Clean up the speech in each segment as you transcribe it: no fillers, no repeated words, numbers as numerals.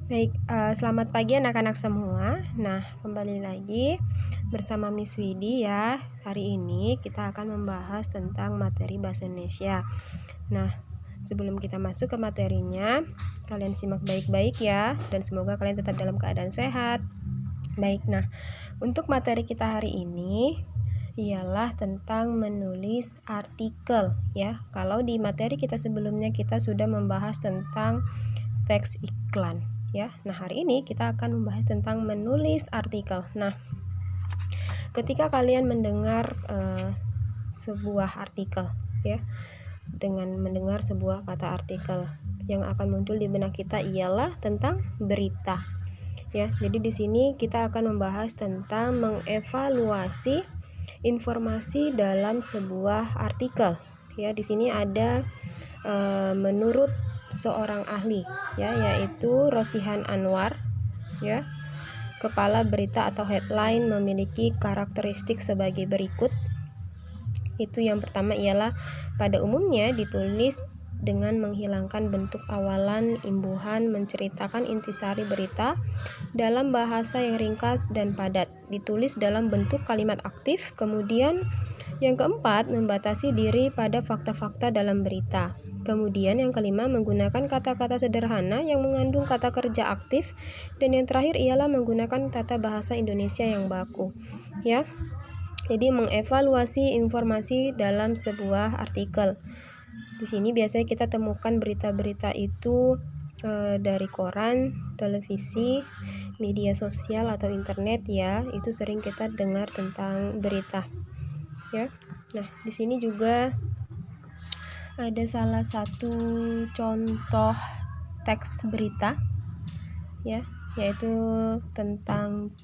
Baik, selamat pagi anak-anak semua. Nah, kembali lagi bersama Miss Widi ya. Hari ini kita akan membahas tentang materi bahasa Indonesia. Nah, sebelum kita masuk ke materinya, kalian simak baik-baik ya, dan semoga kalian tetap dalam keadaan sehat. Baik, nah, untuk materi kita hari ini ialah tentang menulis artikel ya. Kalau di materi kita sebelumnya kita sudah membahas tentang teks iklan ya. Nah, hari ini kita akan membahas tentang menulis artikel. Nah, ketika kalian mendengar sebuah artikel ya, dengan mendengar sebuah kata artikel, yang akan muncul di benak kita ialah tentang berita. Ya, jadi di sini kita akan membahas tentang mengevaluasi informasi dalam sebuah artikel. Ya, di sini ada menurut seorang ahli ya, yaitu Rosihan Anwar ya. Kepala berita atau headline memiliki karakteristik sebagai berikut. Itu yang pertama ialah pada umumnya ditulis dengan menghilangkan bentuk awalan, imbuhan, menceritakan intisari berita dalam bahasa yang ringkas dan padat, ditulis dalam bentuk kalimat aktif. Kemudian yang keempat, membatasi diri pada fakta-fakta dalam berita. Kemudian yang kelima, menggunakan kata-kata sederhana yang mengandung kata kerja aktif. Dan yang terakhir ialah menggunakan tata bahasa Indonesia yang baku ya. Jadi mengevaluasi informasi dalam sebuah artikel. Di sini biasanya kita temukan berita-berita itu dari koran, televisi, media sosial atau internet ya. Itu sering kita dengar tentang berita ya. Nah, di sini juga ada salah satu contoh teks berita ya, yaitu tentang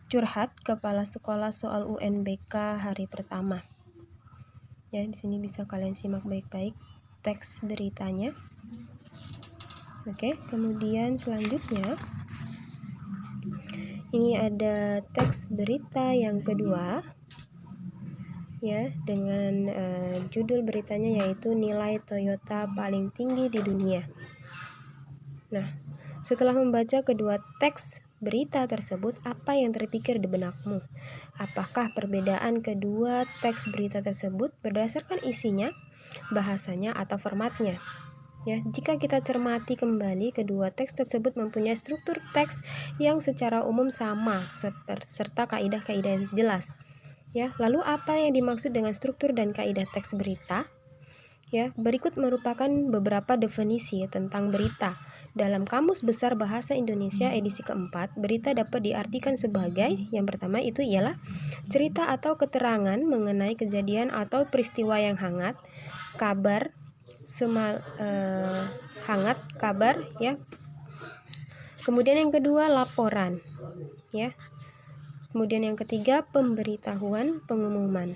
curhat kepala sekolah soal UNBK hari pertama. Ya, di sini bisa kalian simak baik-baik teks beritanya. Oke, kemudian selanjutnya ini ada teks berita yang kedua ya, dengan judul beritanya yaitu nilai Toyota paling tinggi di dunia. Nah, setelah membaca kedua teks berita tersebut, apa yang terpikir di benakmu? Apakah perbedaan kedua teks berita tersebut berdasarkan isinya, bahasanya, atau formatnya? Ya, jika kita cermati kembali, kedua teks tersebut mempunyai struktur teks yang secara umum sama serta kaidah-kaidah yang jelas. Ya, lalu apa yang dimaksud dengan struktur dan kaidah teks berita? Ya, berikut merupakan beberapa definisi tentang berita. Dalam Kamus Besar Bahasa Indonesia edisi keempat, berita dapat diartikan sebagai yang pertama itu ialah cerita atau keterangan mengenai kejadian atau peristiwa yang hangat, kabar hangat, kabar ya. Kemudian yang kedua laporan ya. Kemudian yang ketiga pemberitahuan, pengumuman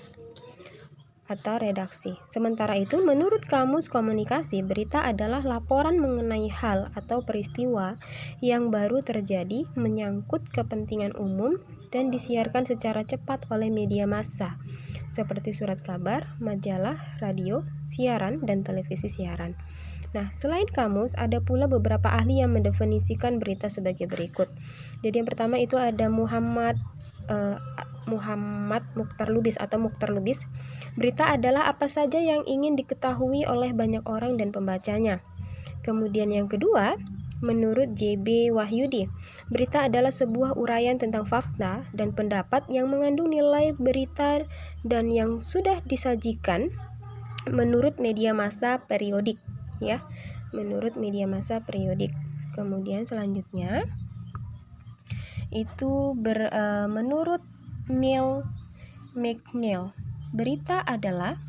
atau redaksi. Sementara itu, menurut Kamus Komunikasi, berita adalah laporan mengenai hal atau peristiwa yang baru terjadi, menyangkut kepentingan umum, dan disiarkan secara cepat oleh media massa, seperti surat kabar, majalah, radio, siaran, dan televisi siaran. Nah, selain Kamus, ada pula beberapa ahli yang mendefinisikan berita sebagai berikut. Jadi yang pertama itu ada Muhammad Mukhtar Lubis atau Mukhtar Lubis. Berita adalah apa saja yang ingin diketahui oleh banyak orang dan pembacanya. Kemudian yang kedua, menurut JB Wahyudi, berita adalah sebuah uraian tentang fakta dan pendapat yang mengandung nilai berita dan yang sudah disajikan menurut media massa periodik ya, menurut media massa periodik. Kemudian selanjutnya itu menurut Neil McNeill, berita adalah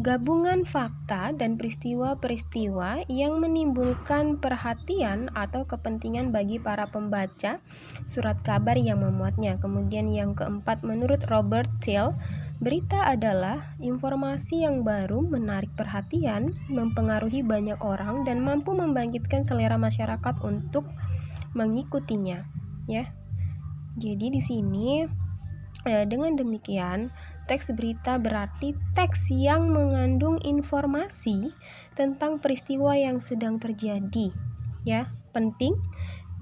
gabungan fakta dan peristiwa-peristiwa yang menimbulkan perhatian atau kepentingan bagi para pembaca surat kabar yang memuatnya. Kemudian yang keempat, menurut Robert Thiel, berita adalah informasi yang baru, menarik perhatian, mempengaruhi banyak orang, dan mampu membangkitkan selera masyarakat untuk mengikutinya. Ya, jadi di sini dengan demikian, teks berita berarti teks yang mengandung informasi tentang peristiwa yang sedang terjadi, ya, penting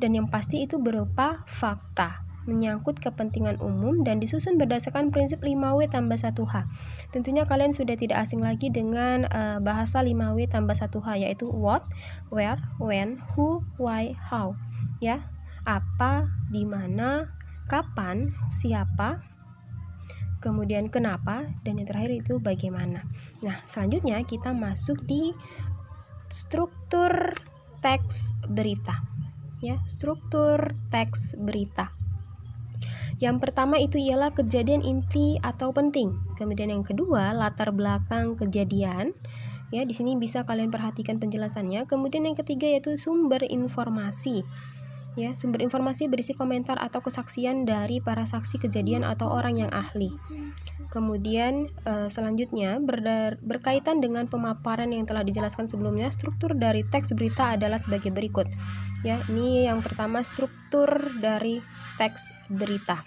dan yang pasti itu berupa fakta, menyangkut kepentingan umum dan disusun berdasarkan prinsip 5W tambah 1H. Tentunya kalian sudah tidak asing lagi dengan bahasa 5W tambah 1H, yaitu what, where, when, who, why, how. Ya, apa, di mana, kapan, siapa, kemudian kenapa, dan yang terakhir itu bagaimana. Nah, selanjutnya kita masuk di struktur teks berita. Ya, struktur teks berita. Yang pertama itu ialah kejadian inti atau penting. Kemudian yang kedua, latar belakang kejadian. Ya, di sini bisa kalian perhatikan penjelasannya. Kemudian yang ketiga yaitu sumber informasi. Ya, sumber informasi berisi komentar atau kesaksian dari para saksi kejadian atau orang yang ahli. Kemudian selanjutnya berkaitan dengan pemaparan yang telah dijelaskan sebelumnya, struktur dari teks berita adalah sebagai berikut. Ya, ini yang pertama struktur dari teks berita.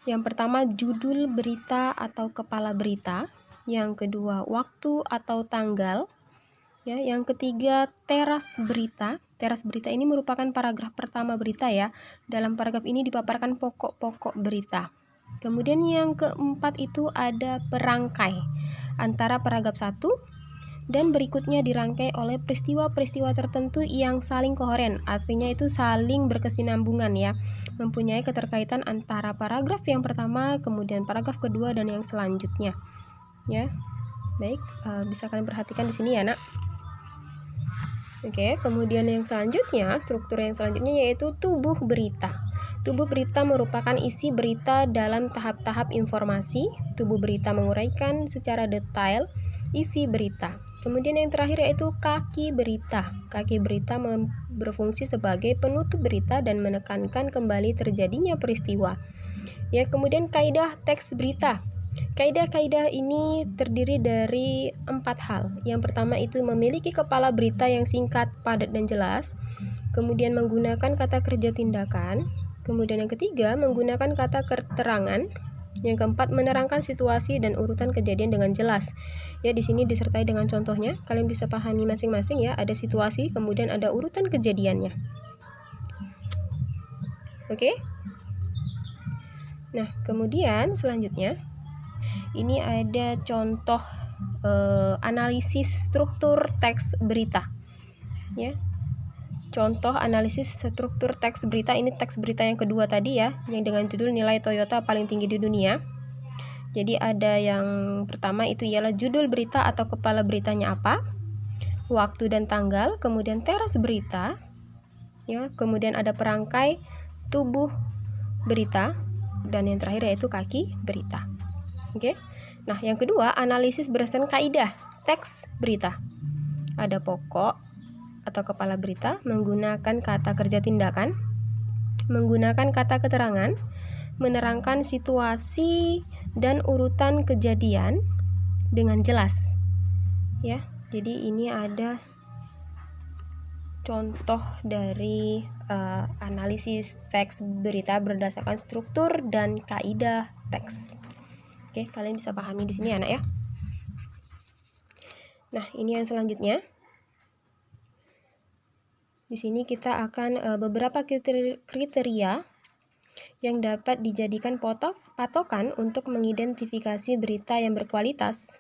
Yang pertama judul berita atau kepala berita, yang kedua waktu atau tanggal. Ya, yang ketiga teras berita. Teras berita ini merupakan paragraf pertama berita ya. Dalam paragraf ini dipaparkan pokok-pokok berita. Kemudian yang keempat itu ada perangkai antara paragraf 1 dan berikutnya dirangkai oleh peristiwa-peristiwa tertentu yang saling koheren. Artinya itu saling berkesinambungan ya. Mempunyai keterkaitan antara paragraf yang pertama, kemudian paragraf kedua dan yang selanjutnya. Ya. Baik, bisa kalian perhatikan di sini ya, Nak. Oke, kemudian yang selanjutnya, struktur yang selanjutnya yaitu tubuh berita. Tubuh berita merupakan isi berita dalam tahap-tahap informasi. Tubuh berita menguraikan secara detail isi berita. Kemudian yang terakhir yaitu kaki berita. Kaki berita berfungsi sebagai penutup berita dan menekankan kembali terjadinya peristiwa. Ya, kemudian kaidah teks berita. Kaidah-kaidah ini terdiri dari 4 hal. Yang pertama itu memiliki kepala berita yang singkat, padat, dan jelas. Kemudian menggunakan kata kerja tindakan. Kemudian yang ketiga menggunakan kata keterangan. Yang keempat menerangkan situasi dan urutan kejadian dengan jelas. Ya, di sini disertai dengan contohnya. Kalian bisa pahami masing-masing ya. Ada situasi, kemudian ada urutan kejadiannya. Oke? Nah, kemudian selanjutnya ini ada contoh analisis struktur teks berita. Ya. Contoh analisis struktur teks berita, ini teks berita yang kedua tadi ya, yang dengan judul nilai Toyota paling tinggi di dunia. Jadi ada yang pertama itu ialah judul berita atau kepala beritanya apa, waktu dan tanggal, kemudian teras berita, ya, kemudian ada perangkai tubuh berita, dan yang terakhir yaitu kaki berita. Oke. Nah, yang kedua analisis berdasarkan kaidah teks berita. Ada pokok atau kepala berita, menggunakan kata kerja tindakan, menggunakan kata keterangan, menerangkan situasi dan urutan kejadian dengan jelas. Ya, jadi ini ada contoh dari analisis teks berita berdasarkan struktur dan kaidah teks. Oke, kalian bisa pahami di sini anak ya. Nah, ini yang selanjutnya. Di sini kita akan beberapa kriteria yang dapat dijadikan patokan untuk mengidentifikasi berita yang berkualitas.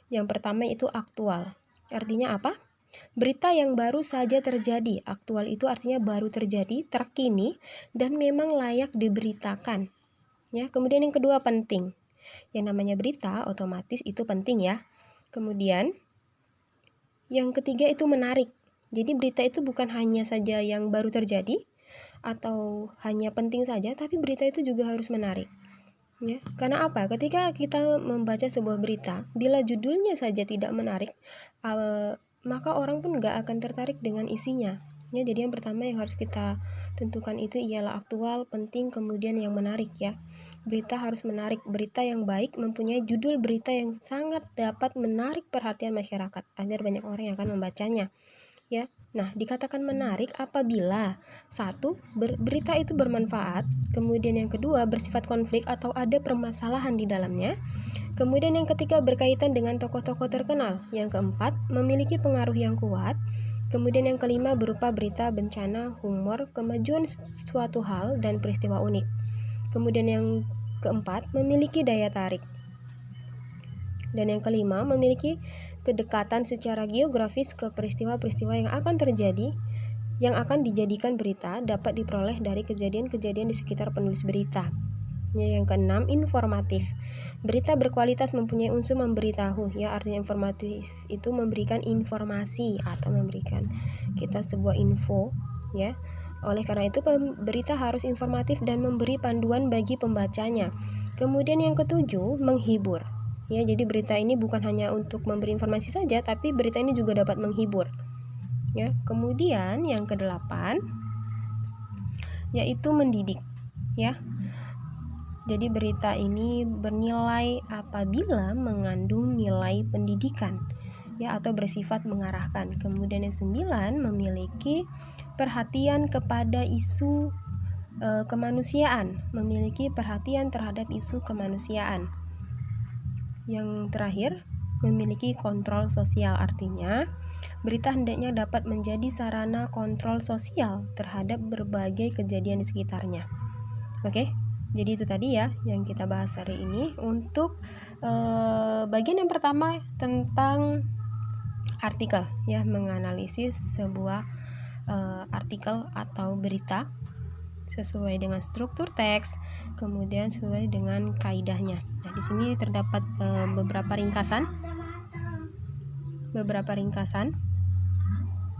Yang pertama itu aktual. Artinya apa? Berita yang baru saja terjadi. Aktual itu artinya baru terjadi, terkini, dan memang layak diberitakan. Ya, kemudian yang kedua penting. Yang namanya berita otomatis itu penting ya. Kemudian yang ketiga itu menarik. Jadi berita itu bukan hanya saja yang baru terjadi atau hanya penting saja, tapi berita itu juga harus menarik. Ya, karena apa? Ketika kita membaca sebuah berita, bila judulnya saja tidak menarik, maka orang pun nggak akan tertarik dengan isinya. Ya, jadi yang pertama yang harus kita tentukan itu ialah aktual, penting, kemudian yang menarik ya. Berita harus menarik. Berita yang baik mempunyai judul berita yang sangat dapat menarik perhatian masyarakat agar banyak orang yang akan membacanya. Ya, nah dikatakan menarik apabila satu, berita itu bermanfaat, kemudian yang kedua bersifat konflik atau ada permasalahan di dalamnya, kemudian yang ketiga berkaitan dengan tokoh-tokoh terkenal, yang keempat memiliki pengaruh yang kuat, Kemudian yang kelima berupa berita bencana, humor, kemajuan suatu hal, dan peristiwa unik. Kemudian yang keempat memiliki daya tarik. Dan yang kelima memiliki kedekatan secara geografis ke peristiwa-peristiwa yang akan terjadi, yang akan dijadikan berita dapat diperoleh dari kejadian-kejadian di sekitar penulis berita. Yang keenam, informatif. Berita berkualitas mempunyai unsur memberitahu. Ya, artinya informatif itu memberikan informasi atau memberikan kita sebuah info, ya. Oleh karena itu, berita harus informatif dan memberi panduan bagi pembacanya. Kemudian yang ketujuh, menghibur. Ya, jadi berita ini bukan hanya untuk memberi informasi saja, tapi berita ini juga dapat menghibur. Ya, kemudian yang kedelapan yaitu mendidik. Ya. Jadi berita ini bernilai apabila mengandung nilai pendidikan, ya, atau bersifat mengarahkan. Kemudian yang 9 memiliki perhatian kepada isu kemanusiaan, memiliki perhatian terhadap isu kemanusiaan. Yang terakhir, memiliki kontrol sosial, artinya berita hendaknya dapat menjadi sarana kontrol sosial terhadap berbagai kejadian di sekitarnya. Oke? Jadi itu tadi ya yang kita bahas hari ini untuk bagian yang pertama tentang artikel, ya, menganalisis sebuah artikel atau berita sesuai dengan struktur teks, kemudian sesuai dengan kaidahnya. Nah, di sini terdapat beberapa ringkasan,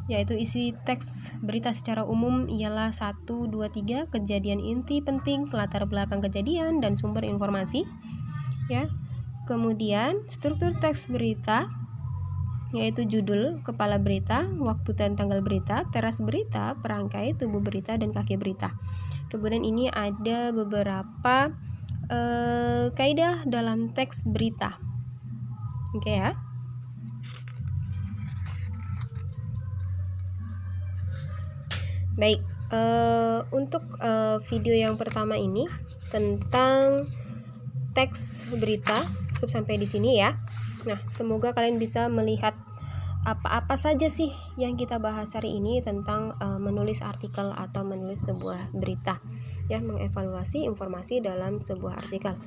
yaitu isi teks berita secara umum ialah 1, 2, 3 kejadian inti penting, latar belakang kejadian, dan sumber informasi, ya. Kemudian struktur teks berita yaitu judul, kepala berita, waktu dan tanggal berita, teras berita, perangkai, tubuh berita, dan kaki berita. Kemudian ini ada beberapa kaidah dalam teks berita. Oke ya. Baik, untuk video yang pertama ini tentang teks berita cukup sampai di sini ya. Nah, semoga kalian bisa melihat apa-apa saja sih yang kita bahas hari ini tentang menulis artikel atau menulis sebuah berita, ya, mengevaluasi informasi dalam sebuah artikel.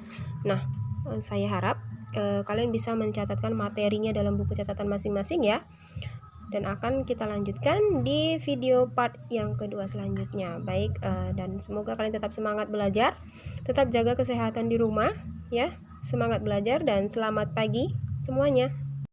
Nah, saya harap kalian bisa mencatatkan materinya dalam buku catatan masing-masing ya. Dan akan kita lanjutkan di video part yang kedua selanjutnya. Baik, dan semoga kalian tetap semangat belajar, tetap jaga kesehatan di rumah ya. Semangat belajar dan selamat pagi semuanya.